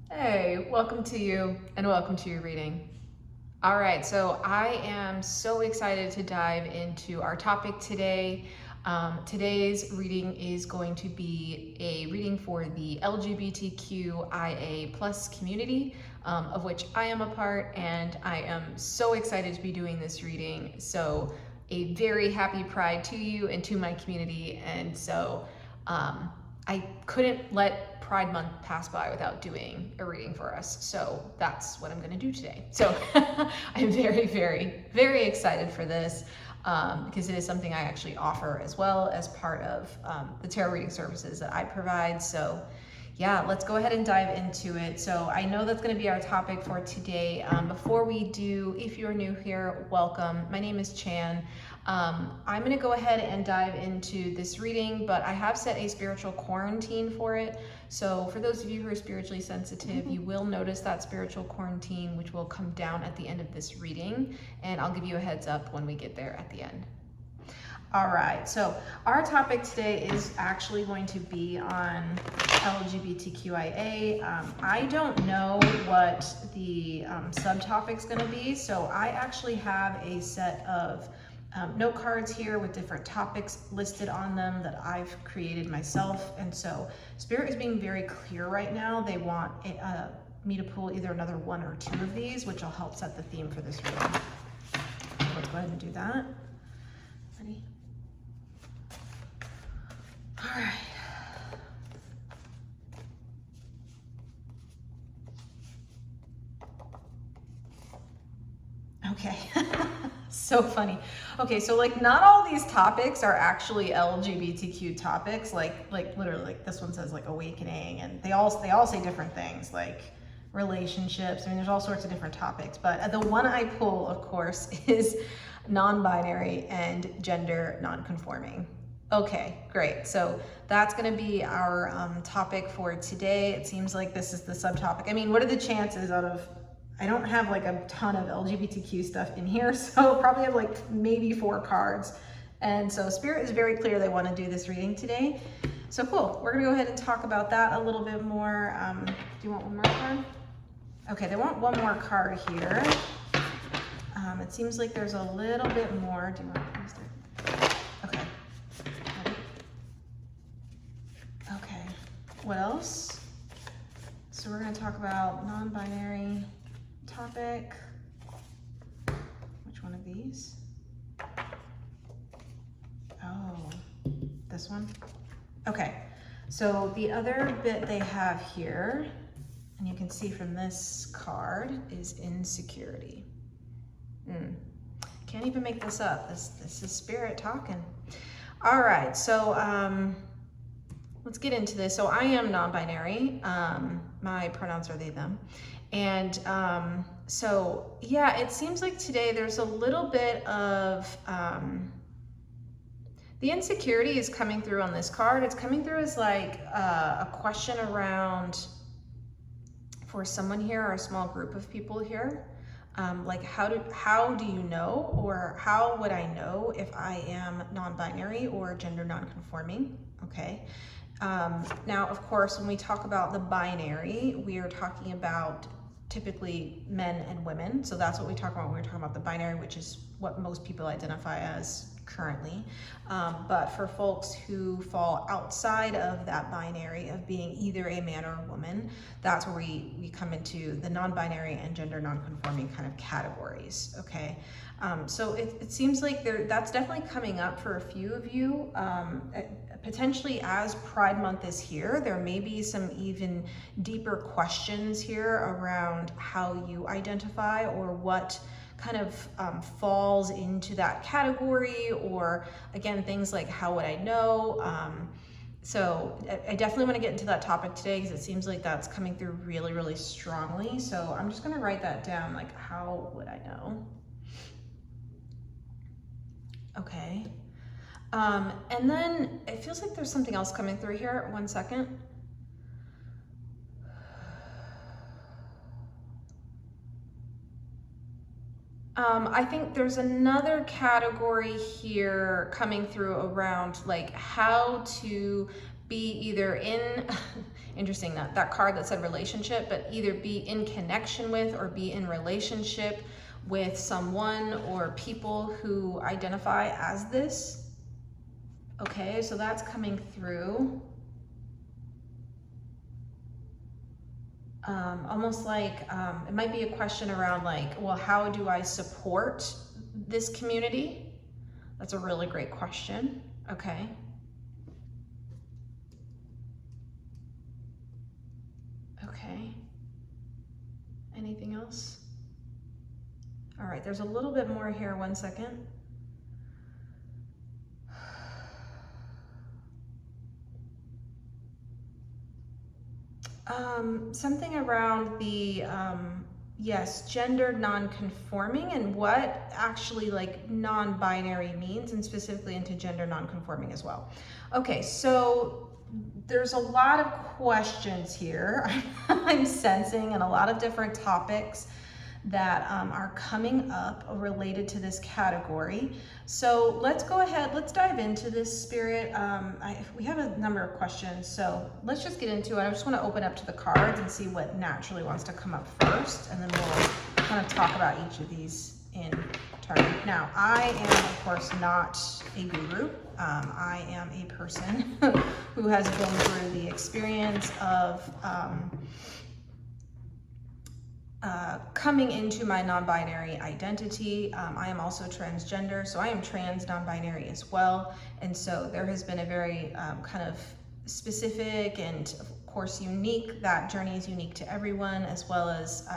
Hey, welcome to you and welcome to your reading. All right, so I am so excited to dive into our topic today. Today's reading is going to be a reading for the LGBTQIA plus community, of which I am a part, and I am so excited to be doing this reading. So a very happy Pride to you and to my community. And so I couldn't let Pride Month pass by without doing a reading for us. So that's what I'm going to do today. So I'm very, very, very excited for this because it is something I actually offer as well as part of the tarot reading services that I provide. So yeah, let's go ahead and dive into it. So I know that's going to be our topic for today. Before we do, if you're new here, welcome. My name is Chan. I'm going to go ahead and dive into this reading, but I have set a spiritual quarantine for it. So for those of you who are spiritually sensitive, you will notice that spiritual quarantine, which will come down at the end of this reading, and I'll give you a heads up when we get there at the end. All right, so our topic today is actually going to be on LGBTQIA. I don't know what the subtopic's going to be, so I actually have a set of note cards here with different topics listed on them that I've created myself. And so Spirit is being very clear right now. They want me to pull either another one or two of these, which will help set the theme for this reading. Let's go ahead and do that. Ready? All right. Okay. So funny. Okay, so like not all these topics are actually LGBTQ topics. Like literally, like this one says like awakening, and they all say different things like relationships. I mean, there's all sorts of different topics. But the one I pull, of course, is non-binary and gender non-conforming. Okay, great. So that's going to be our topic for today. It seems like this is the subtopic. I mean, what are the chances out of, I don't have like a ton of LGBTQ stuff in here, so probably have like maybe 4 cards. And so Spirit is very clear they want to do this reading today. So cool. We're going to go ahead and talk about that a little bit more. Do you want one more card? Okay, they want one more card here. It seems like there's a little bit more. Do you want to? Okay. Okay. What else? So we're going to talk about non-binary topic. Which one of these? Oh, this one? Okay, so the other bit they have here, and you can see from this card, is insecurity. Can't even make this up. This is Spirit talking. All right, so let's get into this. So I am non-binary. My pronouns are they, them. And so, yeah, it seems like today there's a little bit of, the insecurity is coming through on this card. It's coming through as like a question around, for someone here or a small group of people here, like how do you know, or how would I know if I am non-binary or gender non-conforming? Okay. Now, of course, when we talk about the binary, we are talking about typically men and women. So that's what we talk about when we're talking about the binary, which is what most people identify as currently. But for folks who fall outside of that binary of being either a man or a woman, that's where we come into the non-binary and gender non-conforming kind of categories, okay? So it seems like that's definitely coming up for a few of you. Potentially as Pride Month is here, there may be some even deeper questions here around how you identify or what kind of falls into that category, or again, things like how would I know? So I definitely want to get into that topic today because it seems like that's coming through really, really strongly. So I'm just going to write that down, like how would I know? Okay. And then it feels like there's something else coming through here. 1 second. I think there's another category here coming through around like how to be either in interesting that card that said relationship, but either be in connection with or be in relationship with someone or people who identify as this. Okay, so that's coming through. Almost like it might be a question around like, well, how do I support this community? That's a really great question. Okay. Okay. Anything else? All right, there's a little bit more here. 1 second. Something around the, yes, gender non-conforming and what actually like non-binary means, and specifically into gender non-conforming as well. Okay, so there's a lot of questions here I'm sensing, and a lot of different topics that are coming up related to this category. So let's go ahead, let's dive into this, Spirit. We have a number of questions, so let's just get into it. I just want to open up to the cards and see what naturally wants to come up first, and then we'll kind of talk about each of these in turn. Now, I am, of course, not a guru. I am a person who has been through the experience of coming into my non-binary identity. I am also transgender, so I am trans non-binary as well. And so there has been a very kind of specific and of course unique, that journey is unique to everyone, as well as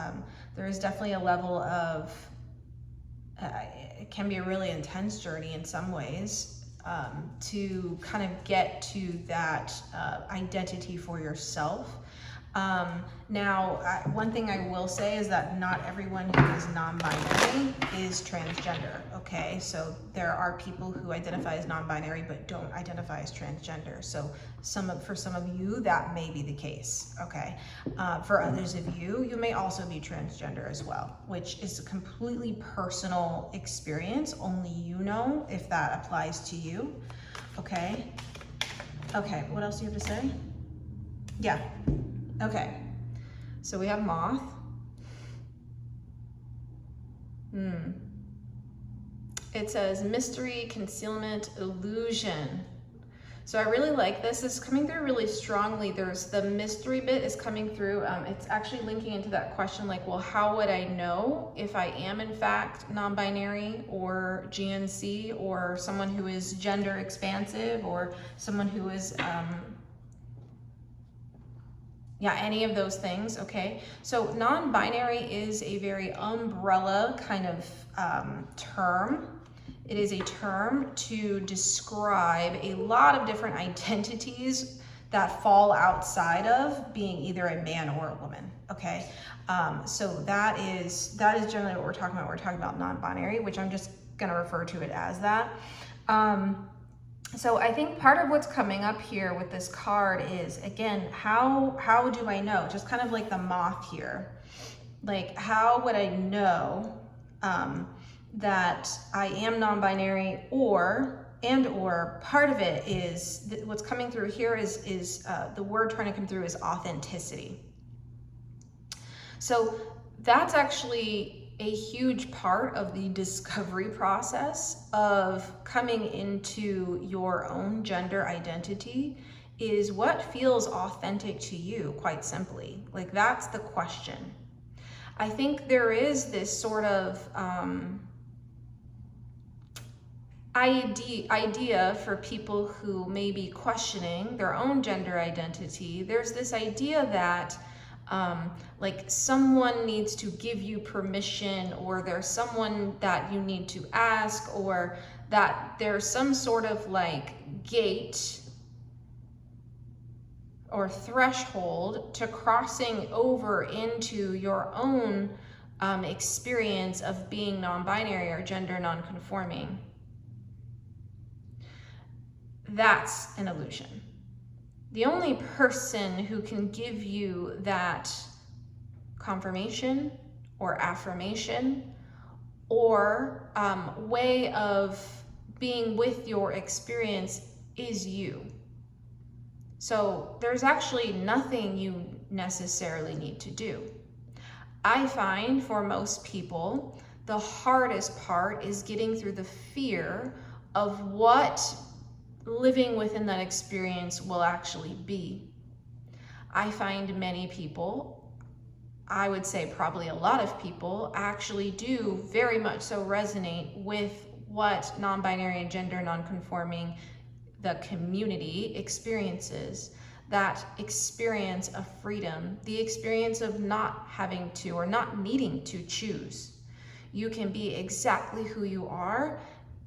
there is definitely a level of, it can be a really intense journey in some ways to kind of get to that identity for yourself. Now, one thing I will say is that not everyone who is non-binary is transgender, okay? So there are people who identify as non-binary but don't identify as transgender. So for some of you, that may be the case, okay? For others of you, you may also be transgender as well, which is a completely personal experience. Only you know if that applies to you, okay? Okay, what else do you have to say? Yeah. Okay, so we have moth. It says mystery, concealment, illusion. So I really like this. This is coming through really strongly. There's the mystery bit is coming through. It's actually linking into that question like, well, how would I know if I am in fact non-binary or GNC or someone who is gender expansive or someone who is yeah, any of those things, okay? So non-binary is a very umbrella kind of term. It is a term to describe a lot of different identities that fall outside of being either a man or a woman, okay? So that is generally what we're talking about. We're talking about non-binary, which I'm just gonna refer to it as that. So I think part of what's coming up here with this card is, again, how do I know? Just kind of like the moth here. Like, how would I know that I am non-binary, or part of it is, what's coming through here is the word trying to come through is authenticity. So that's actually a huge part of the discovery process of coming into your own gender identity, is what feels authentic to you, quite simply. Like, that's the question. I think there is this sort of idea for people who may be questioning their own gender identity. There's this idea that like someone needs to give you permission, or there's someone that you need to ask, or that there's some sort of like gate or threshold to crossing over into your own experience of being non-binary or gender non-conforming. That's an illusion. The only person who can give you that confirmation or affirmation or way of being with your experience is you. So there's actually nothing you necessarily need to do. I find for most people, the hardest part is getting through the fear of what living within that experience will actually be. I find many people, I would say probably a lot of people, actually do very much so resonate with what non-binary and gender non-conforming, the community experiences. That experience of freedom, the experience of not having to or not needing to choose. You can be exactly who you are,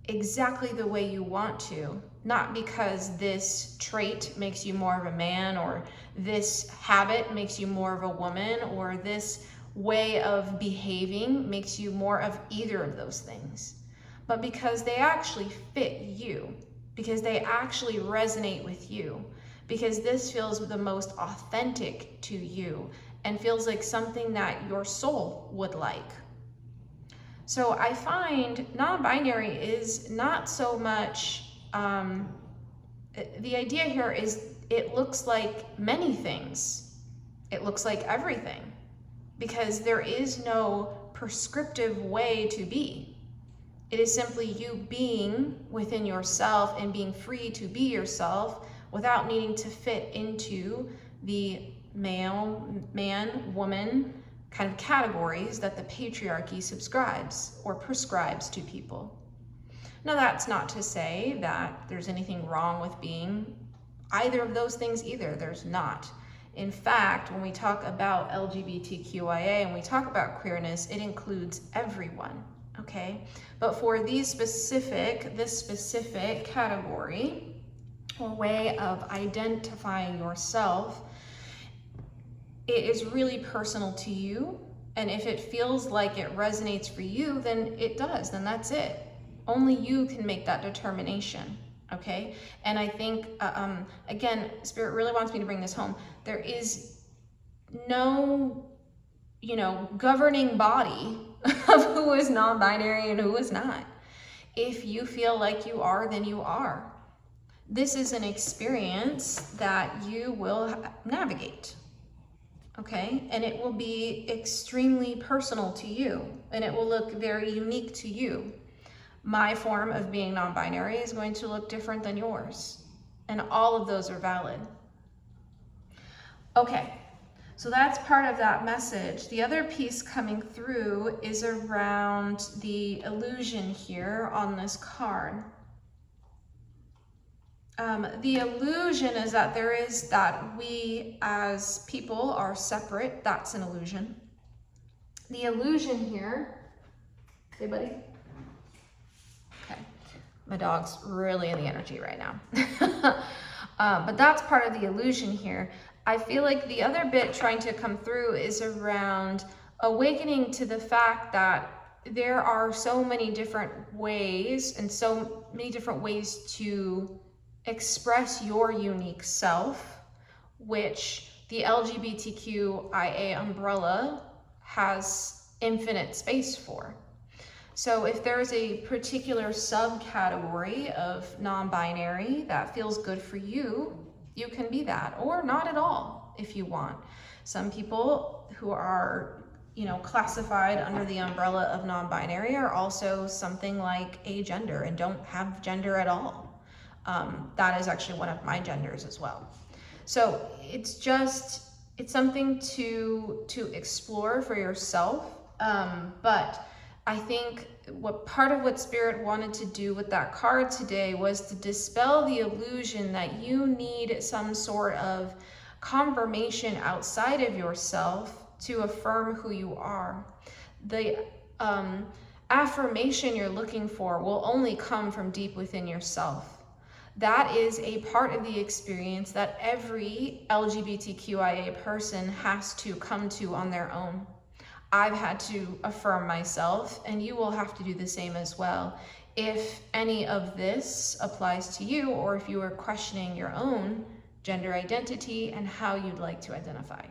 exactly the way you want to, not because this trait makes you more of a man, or this habit makes you more of a woman, or this way of behaving makes you more of either of those things, but because they actually fit you, because they actually resonate with you, because this feels the most authentic to you and feels like something that your soul would like. So I find non-binary is not so much, the idea here is it looks like many things. It looks like everything, because there is no prescriptive way to be. It is simply you being within yourself and being free to be yourself without needing to fit into the male, man, woman kind of categories that the patriarchy subscribes or prescribes to people. Now, that's not to say that there's anything wrong with being either of those things either. There's not. In fact, when we talk about LGBTQIA and we talk about queerness, it includes everyone, okay? But for this specific category or way of identifying yourself, it is really personal to you. And if it feels like it resonates for you, then it does, then that's it. Only you can make that determination, okay? And I think, again, Spirit really wants me to bring this home. There is no, governing body of who is non-binary and who is not. If you feel like you are, then you are. This is an experience that you will navigate, okay? And it will be extremely personal to you, and it will look very unique to you. My form of being non-binary is going to look different than yours, and all of those are valid. Okay, so that's part of that message. The other piece coming through is around the illusion here on this card. The illusion is that we as people are separate. That's an illusion. The illusion here, hey buddy. Okay, my dog's really in the energy right now. But that's part of the illusion here. I feel like the other bit trying to come through is around awakening to the fact that there are so many different ways and so many different ways to express your unique self, which the LGBTQIA umbrella has infinite space for. So if there's a particular subcategory of non-binary that feels good for you, you can be that, or not at all if you want. Some people who are, classified under the umbrella of non-binary are also something like agender and don't have gender at all. That is actually one of my genders as well. So it's something to explore for yourself. But I think part of what Spirit wanted to do with that card today was to dispel the illusion that you need some sort of confirmation outside of yourself to affirm who you are. The affirmation you're looking for will only come from deep within yourself. That is a part of the experience that every LGBTQIA person has to come to on their own. I've had to affirm myself, and you will have to do the same as well. If any of this applies to you, or if you are questioning your own gender identity and how you'd like to identify.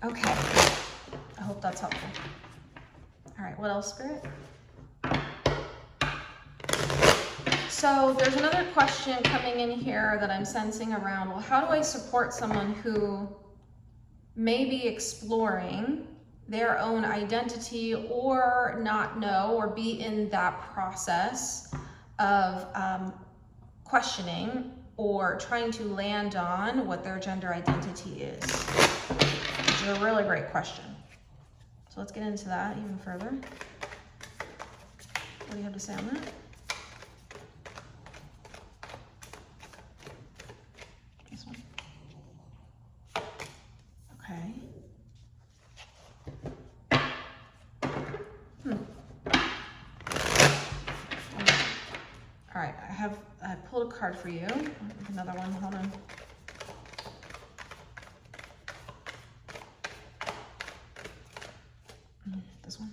Okay, I hope that's helpful. All right, what else, Spirit? So there's another question coming in here that I'm sensing around, well, how do I support someone who may be exploring their own identity or not know or be in that process of questioning or trying to land on what their gender identity is? Which is a really great question. So let's get into that even further. What do you have to say on that? This one. Okay. All right, I pulled a card for you. Another one, hold on. This one.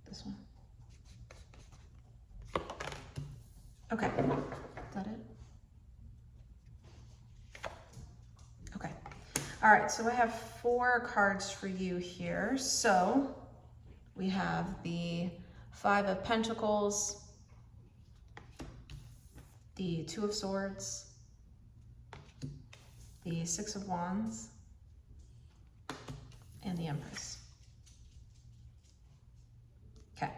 This one. Okay, is that it? Okay. All right, so I have 4 cards for you here. So we have the 5 of Pentacles, the 2 of Swords, the 6 of Wands, and the Empress. Okay.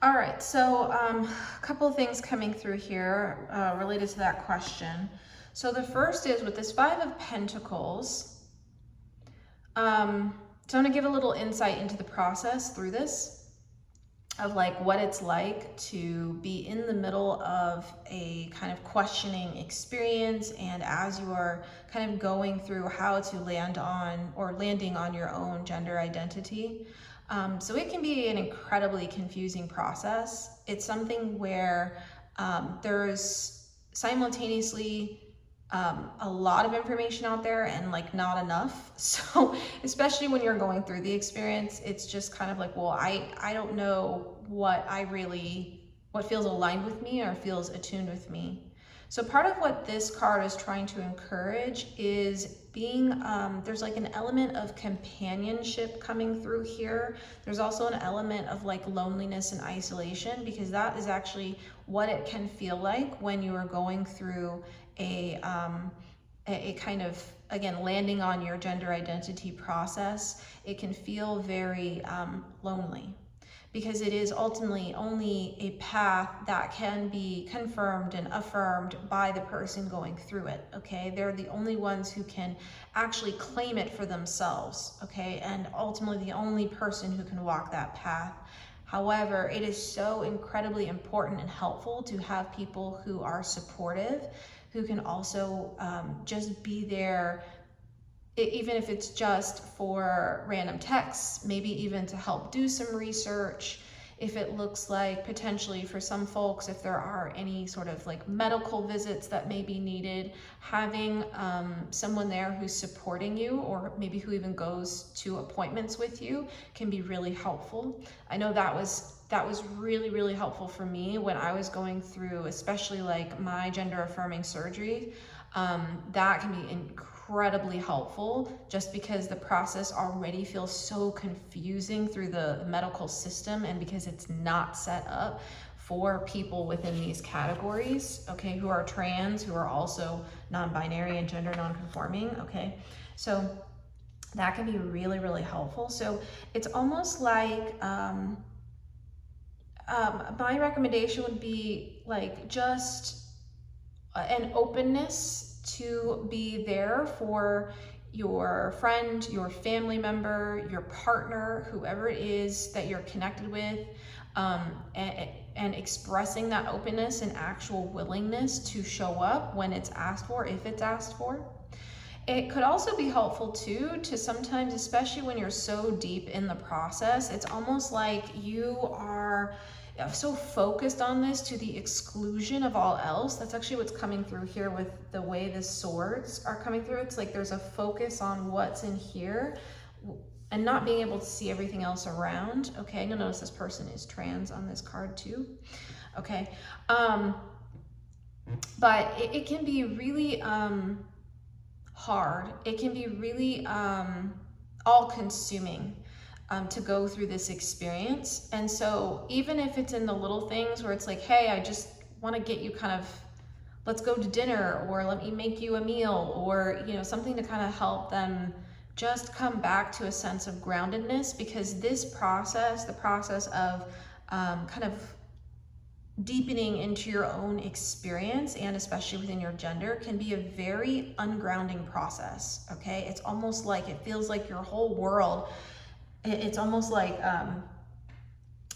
All right, so a couple of things coming through here related to that question. So the first is with this 5 of Pentacles, so I'm gonna give a little insight into the process through this of like what it's like to be in the middle of a kind of questioning experience, and as you are kind of going through how to land on or landing on your own gender identity. So it can be an incredibly confusing process. It's something where there's simultaneously a lot of information out there and like not enough. So especially when you're going through the experience, it's just kind of like, well, I don't know what feels aligned with me or feels attuned with me. So part of what this card is trying to encourage is being, there's like an element of companionship coming through here. There's also an element of like loneliness and isolation, because that is actually what it can feel like when you are going through a kind of, again, landing on your gender identity process. It can feel very lonely, because it is ultimately only a path that can be confirmed and affirmed by the person going through it, okay? They're the only ones who can actually claim it for themselves, okay? And ultimately the only person who can walk that path. However, it is so incredibly important and helpful to have people who are supportive, who can also just be there, even if it's just for random texts, maybe even to help do some research. If it looks like potentially for some folks, if there are any sort of like medical visits that may be needed, having someone there who's supporting you, or maybe who even goes to appointments with you, can be really helpful. I know that was really, really helpful for me when I was going through, especially like my gender affirming surgery. That can be incredibly helpful, just because the process already feels so confusing through the medical system, and because it's not set up for people within these categories, okay, who are trans, who are also non-binary and gender non-conforming, okay? So that can be really, really helpful. So it's almost like, my recommendation would be like just an openness to be there for your friend, your family member, your partner, whoever it is that you're connected with, and expressing that openness and actual willingness to show up when it's asked for, if it's asked for. It could also be helpful too to sometimes, especially when you're so deep in the process, it's almost like you are so focused on this to the exclusion of all else. That's actually what's coming through here with the way the swords are coming through. It's like there's a focus on what's in here and not being able to see everything else around. Okay, you'll notice this person is trans on this card too. Okay, but it can be really hard. It can be really all-consuming to go through this experience. And so even if it's in the little things where it's like, hey, I just want to get you kind of, let's go to dinner, or let me make you a meal, or, you know, something to kind of help them just come back to a sense of groundedness, because this process, the process of kind of deepening into your own experience, and especially within your gender, can be a very ungrounding process, okay? It's almost like, it feels like your whole world, it's almost like,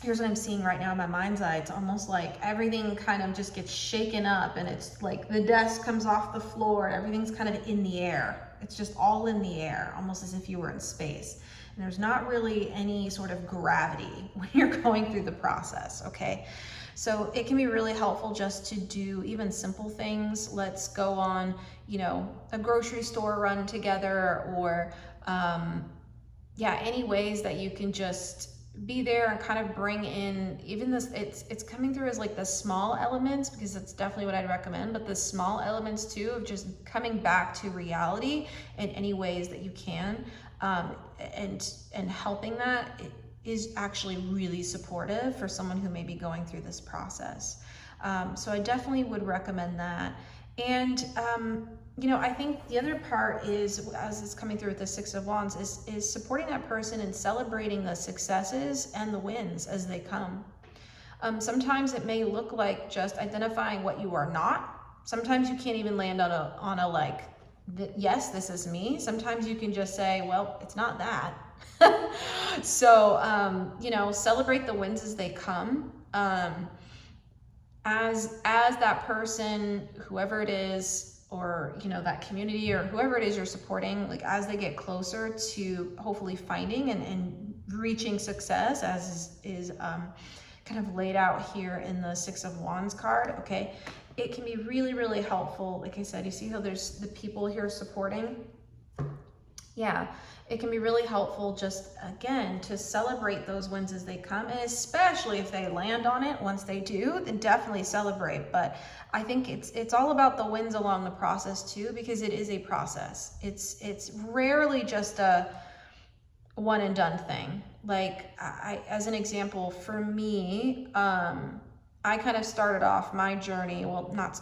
here's what I'm seeing right now in my mind's eye. It's almost like everything kind of just gets shaken up, and it's like the desk comes off the floor and everything's kind of in the air. It's just all in the air, almost as if you were in space. And there's not really any sort of gravity when you're going through the process, okay? So it can be really helpful just to do even simple things. Let's go on, you know, a grocery store run together, or yeah, any ways that you can just be there and kind of bring in even this, it's coming through as like the small elements, because that's definitely what I'd recommend, but the small elements too of just coming back to reality in any ways that you can, and helping that is actually really supportive for someone who may be going through this process. So I definitely would recommend that. And you know, I think the other part is, as it's coming through with the Six of Wands, is supporting that person and celebrating the successes and the wins as they come. Sometimes it may look like just identifying what you are not. Sometimes you can't even land on a like, yes, this is me. Sometimes you can just say, well, it's not that. So, you know, celebrate the wins as they come. As that person, whoever it is, or, you know, that community or whoever it is you're supporting, like as they get closer to hopefully finding and reaching success, as is kind of laid out here in the Six of Wands card, okay, it can be really, really helpful. Like I said, you see how there's the people here supporting? Yeah, it can be really helpful just, again, to celebrate those wins as they come, and especially if they land on it. Once they do, then definitely celebrate. But I think it's all about the wins along the process too, because it is a process. It's rarely just a one and done thing. Like I as an example, for me, I kind of started off my journey, well, not,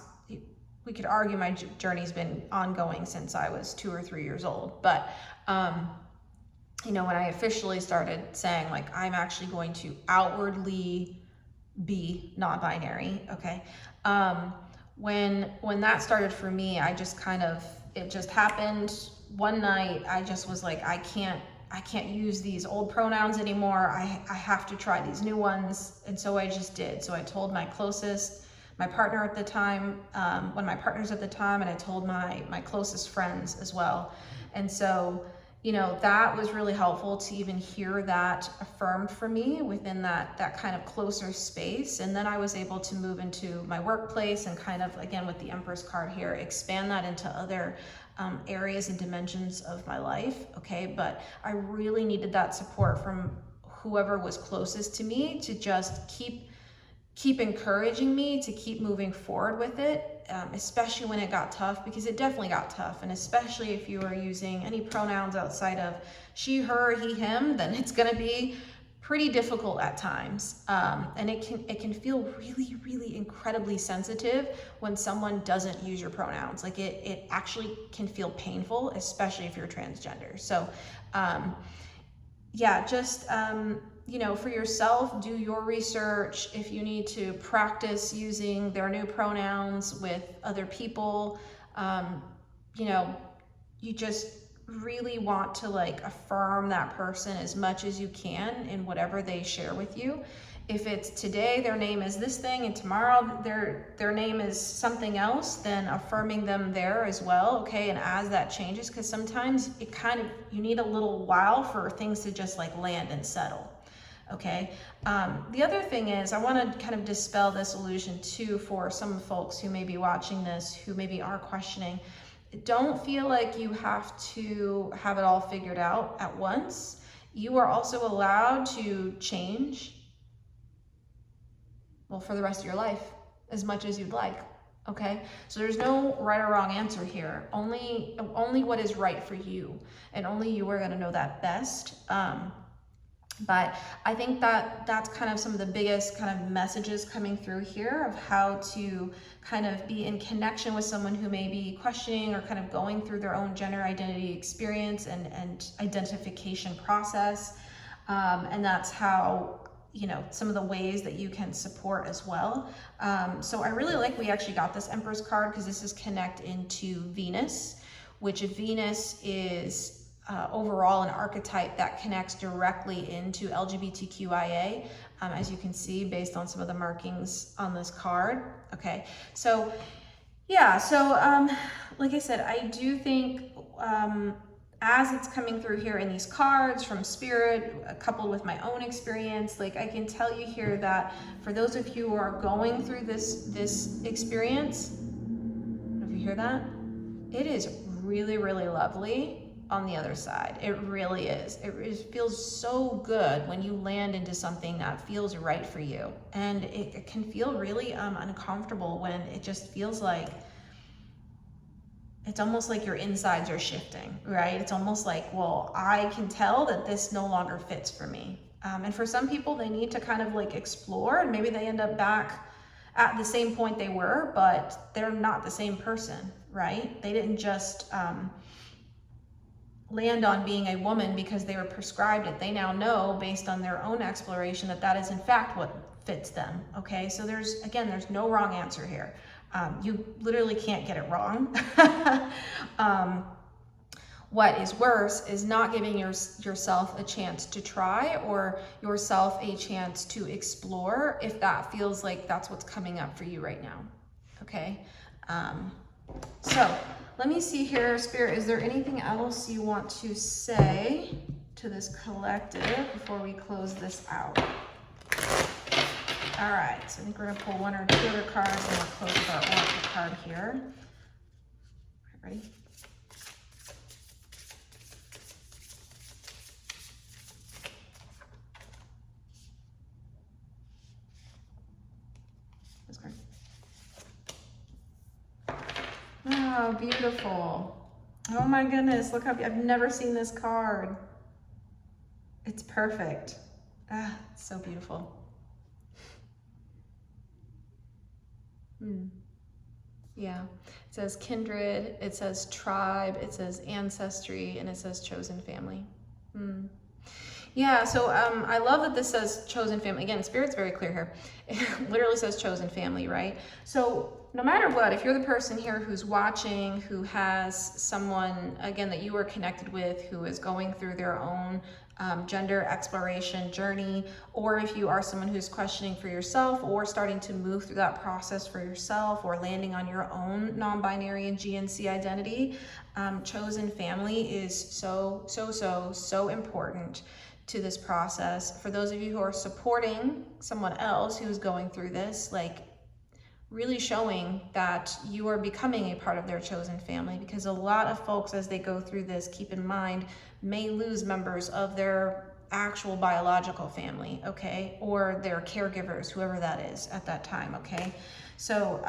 we could argue my journey's been ongoing since I was 2 or 3 years old. But, you know, when I officially started saying, like, I'm actually going to outwardly be non-binary, okay? When that started for me, I just kind of, it just happened one night. I just was like, I can't use these old pronouns anymore. I have to try these new ones. And so I just did. So I told my closest, my partner at the time, one of my partners at the time, and I told my closest friends as well. And so, you know, that was really helpful to even hear that affirmed for me within that kind of closer space. And then I was able to move into my workplace and kind of, again, with the Empress card here, expand that into other areas and dimensions of my life, okay? But I really needed that support from whoever was closest to me to just keep encouraging me to keep moving forward with it, especially when it got tough, because it definitely got tough. And especially if you are using any pronouns outside of she, her, he, him, then it's gonna be pretty difficult at times. And it can feel really, really incredibly sensitive when someone doesn't use your pronouns. Like it actually can feel painful, especially if you're transgender. So yeah, just, you know, for yourself, do your research. If you need to practice using their new pronouns with other people, you know, you just really want to like affirm that person as much as you can in whatever they share with you. If it's today their name is this thing and tomorrow their name is something else, then affirming them there as well, okay? And as that changes, because sometimes it kind of, you need a little while for things to just like land and settle. Okay. The other thing is, I want to kind of dispel this illusion too for some folks who may be watching this, who maybe are questioning. Don't feel like you have to have it all figured out at once. You are also allowed to change, well, for the rest of your life, as much as you'd like. Okay, so there's no right or wrong answer here. Only what is right for you, and only you are going to know that best. But I think that that's kind of some of the biggest kind of messages coming through here of how to kind of be in connection with someone who may be questioning or kind of going through their own gender identity experience and identification process. And that's how, you know, some of the ways that you can support as well. So I really like we actually got this Empress card because this is connect into Venus, which Venus is overall an archetype that connects directly into LGBTQIA, as you can see based on some of the markings on this card. Okay, so yeah, so like I said, I do think as it's coming through here in these cards from Spirit, coupled with my own experience, like I can tell you here that for those of you who are going through this experience, I don't know if you hear that, it is really, really lovely on the other side. It really is. It feels so good when you land into something that feels right for you. And it can feel really uncomfortable when it just feels like, it's almost like your insides are shifting, right? It's almost like, well, I can tell that this no longer fits for me. And for some people, they need to kind of like explore, and maybe they end up back at the same point they were, but they're not the same person, right? They didn't just land on being a woman because they were prescribed it. They now know based on their own exploration that that is in fact what fits them. Okay, so there's no wrong answer here. You literally can't get it wrong. What is worse is not giving yourself a chance to try, or yourself a chance to explore if that feels like that's what's coming up for you right now. Okay, so let me see here, Spirit, is there anything else you want to say to this collective before we close this out? All right, so I think we're gonna pull one or two other cards and we'll close with our oracle card here. All right, ready? This card. Oh, beautiful. Oh my goodness, look how, I've never seen this card. It's perfect. Ah, it's so beautiful. Yeah, it says kindred, it says tribe, it says ancestry, and it says chosen family. Yeah, so I love that this says chosen family. Again, Spirit's very clear here. It literally says chosen family, right? So no matter what, if you're the person here who's watching, who has someone, again, that you are connected with, who is going through their own gender exploration journey, or if you are someone who's questioning for yourself or starting to move through that process for yourself or landing on your own non-binary and GNC identity, chosen family is so important to this process. For those of you who are supporting someone else who's going through this, like really showing that you are becoming a part of their chosen family, because a lot of folks as they go through this, keep in mind, may lose members of their actual biological family, okay, or their caregivers, whoever that is at that time, okay? So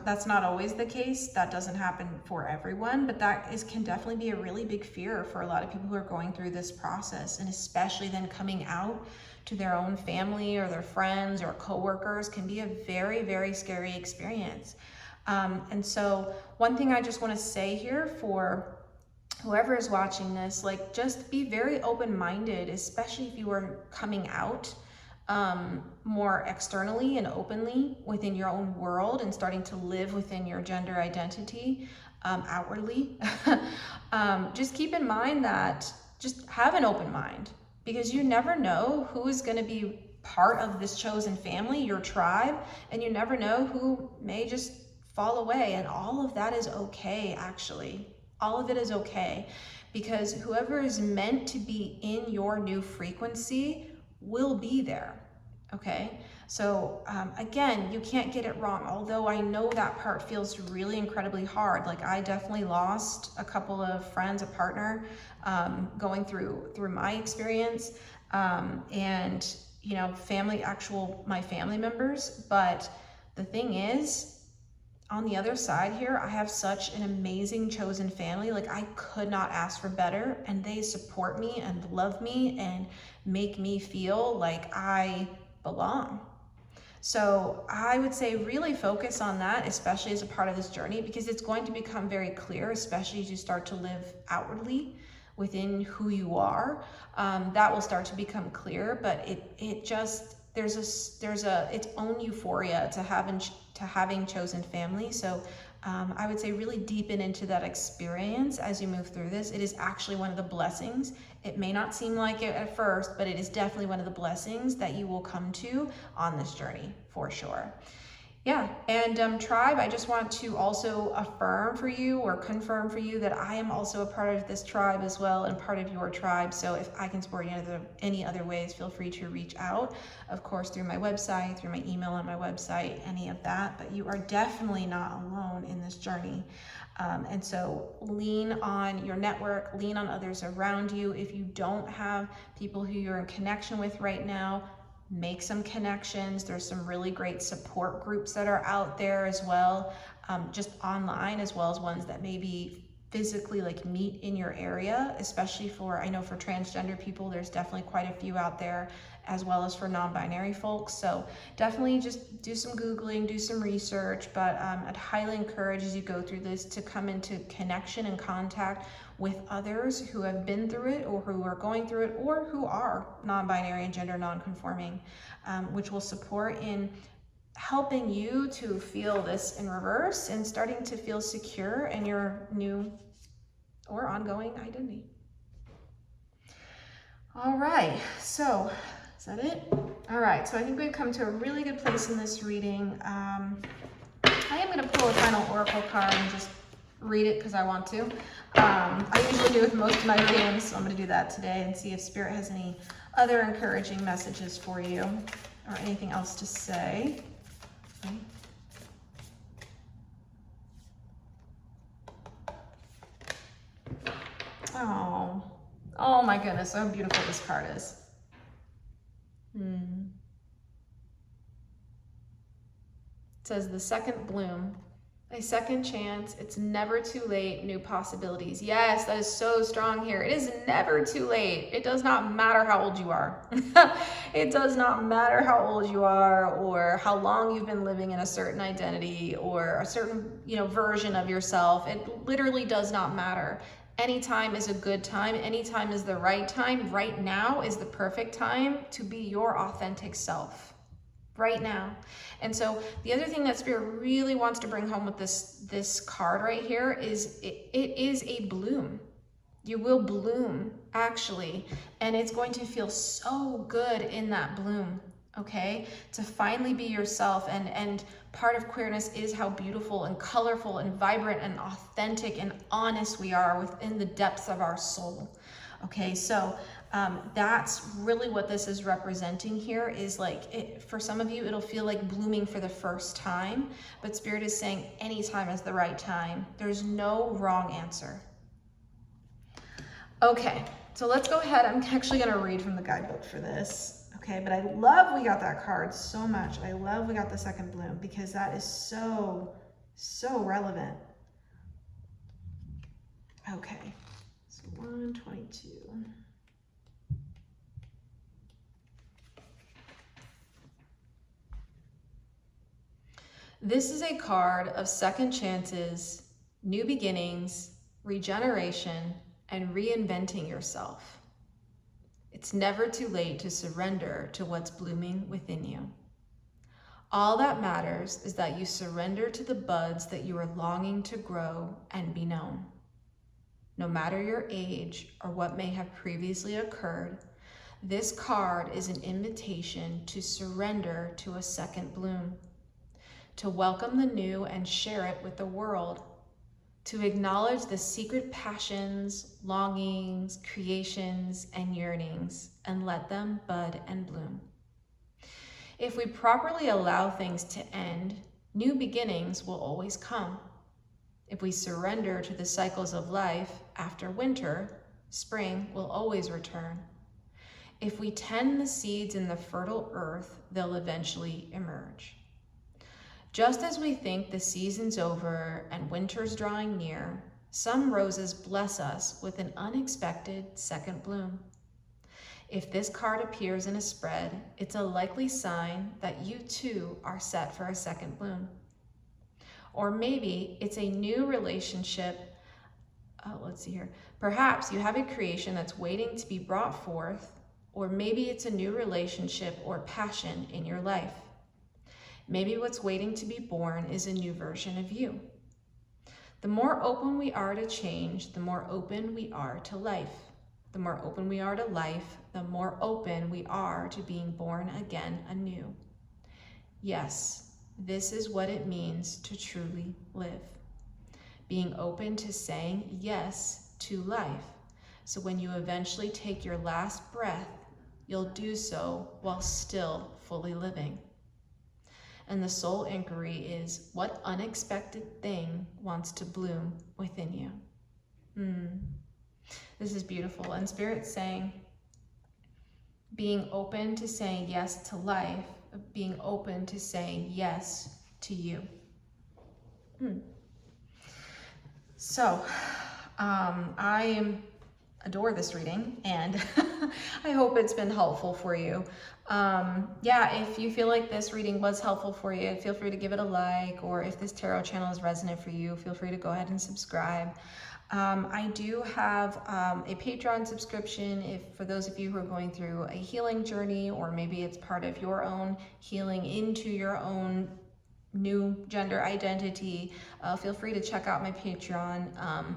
that's not always the case. That doesn't happen for everyone, but that can definitely be a really big fear for a lot of people who are going through this process, and especially then coming out to their own family or their friends or coworkers can be a very, very scary experience. And so one thing I just want to say here for whoever is watching this, like, just be very open-minded, especially if you are coming out more externally and openly within your own world and starting to live within your gender identity outwardly. Just keep in mind that just have an open mind, because you never know who is going to be part of this chosen family, your tribe, and you never know who may just fall away, and all of that is okay. Actually, all of it is okay, because whoever is meant to be in your new frequency will be there, okay? So again, you can't get it wrong, although I know that part feels really incredibly hard. Like, I definitely lost a couple of friends, a partner, going through my experience, and, you know, my family members. But the thing is, on the other side here, I have such an amazing chosen family. Like, I could not ask for better, and they support me and love me and make me feel like I belong. So I would say really focus on that, especially as a part of this journey, because it's going to become very clear, especially as you start to live outwardly within who you are. That will start to become clear, but it just, there's its own euphoria to having chosen family. So I would say really deepen into that experience as you move through this. It is actually one of the blessings. It may not seem like it at first, but it is definitely one of the blessings that you will come to on this journey for sure. Yeah, and tribe, I just want to also affirm for you or confirm for you that I am also a part of this tribe as well and part of your tribe. So if I can support you in any other ways, feel free to reach out. Of course, through my website, through my email on my website, any of that. But you are definitely not alone in this journey. And so lean on your network, lean on others around you. If you don't have people who you're in connection with right now, make some connections. There's some really great support groups that are out there as well, just online, as well as ones that maybe physically like meet in your area, especially for, I know for transgender people, there's definitely quite a few out there, as well as for non-binary folks. So definitely just do some Googling, do some research, but I'd highly encourage as you go through this to come into connection and contact with others who have been through it or who are going through it or who are non-binary and gender non-conforming, which will support in helping you to feel this in reverse and starting to feel secure in your new or ongoing identity. All right, so is that it? All right, so I think we've come to a really good place in this reading. I am going to pull a final oracle card and just read it because I want to. I usually do with most of my readings, so I'm going to do that today and see if Spirit has any other encouraging messages for you or anything else to say. Okay. Oh my goodness, so beautiful this card is. It says the second bloom, a second chance, it's never too late, new possibilities. Yes, that is so strong here. It is never too late. It does not matter how old you are. It does not matter how old you are or how long you've been living in a certain identity or a certain, version of yourself. It literally does not matter. Any time is a good time. Any time is the right time. Right now is the perfect time to be your authentic self. Right now. And so the other thing that Spirit really wants to bring home with this card right here is it is a bloom. You will bloom, actually, and it's going to feel so good in that bloom, okay? To finally be yourself, and part of queerness is how beautiful and colorful and vibrant and authentic and honest we are within the depths of our soul, okay? So that's really what this is representing here is like, for some of you, it'll feel like blooming for the first time, but Spirit is saying anytime is the right time. There's no wrong answer. Okay, so let's go ahead. I'm actually going to read from the guidebook for this. Okay, but I love we got that card so much. I love we got the second bloom because that is so relevant. Okay, so 122. This is a card of second chances, new beginnings, regeneration, and reinventing yourself. It's never too late to surrender to what's blooming within you. All that matters is that you surrender to the buds that you are longing to grow and be known. No matter your age or what may have previously occurred, this card is an invitation to surrender to a second bloom, to welcome the new and share it with the world, to acknowledge the secret passions, longings, creations, and yearnings, and let them bud and bloom. If we properly allow things to end, new beginnings will always come. If we surrender to the cycles of life, after winter, spring will always return. If we tend the seeds in the fertile earth, they'll eventually emerge. Just as we think the season's over and winter's drawing near, some roses bless us with an unexpected second bloom. If this card appears in a spread, it's a likely sign that you too are set for a second bloom. Or maybe it's a new relationship. Let's see here. Perhaps you have a creation that's waiting to be brought forth, or maybe it's a new relationship or passion in your life. Maybe what's waiting to be born is a new version of you. The more open we are to change, the more open we are to life. The more open we are to life, the more open we are to being born again anew. Yes, this is what it means to truly live. Being open to saying yes to life. So when you eventually take your last breath, you'll do so while still fully living. And the soul inquiry is, what unexpected thing wants to bloom within you? This is beautiful. And Spirit's saying, being open to saying yes to life, being open to saying yes to you. So, I adore this reading, and I hope it's been helpful for you. If you feel like this reading was helpful for you, feel free to give it a like, or if this tarot channel is resonant for you, feel free to go ahead and subscribe. I do have a Patreon subscription for those of you who are going through a healing journey, or maybe it's part of your own healing into your own new gender identity. Feel free to check out my Patreon.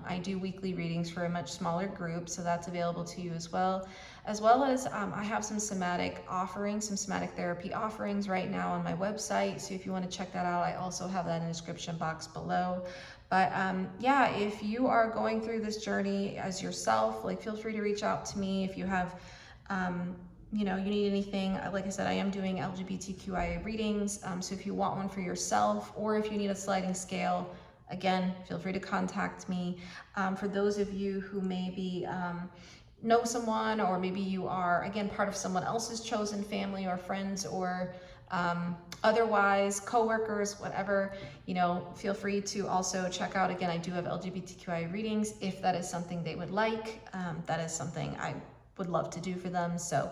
I do weekly readings for a much smaller group, so that's available to you as well as I have some somatic offerings, some somatic therapy offerings right now on my website, so if you want to check that out, I also have that in the description box below. But if you are going through this journey as yourself, feel free to reach out to me if you have you need anything. Like I said, I am doing LGBTQIA readings, so if you want one for yourself, or if you need a sliding scale, again, feel free to contact me. For those of you who maybe know someone, or maybe you are, again, part of someone else's chosen family or friends, or otherwise coworkers, whatever, feel free to also check out. Again, I do have LGBTQIA readings if that is something they would like. That is something I would love to do for them. So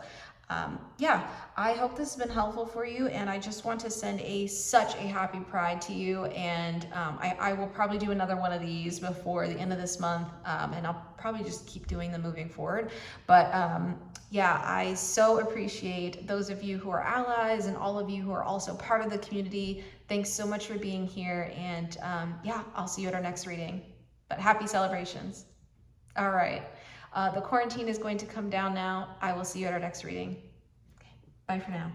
I hope this has been helpful for you, and I just want to send such a happy Pride to you, and I will probably do another one of these before the end of this month, and I'll probably just keep doing them moving forward. But I so appreciate those of you who are allies and all of you who are also part of the community. Thanks so much for being here, and I'll see you at our next reading. But happy celebrations. All right. The quarantine is going to come down now. I will see you at our next reading. Okay, bye for now.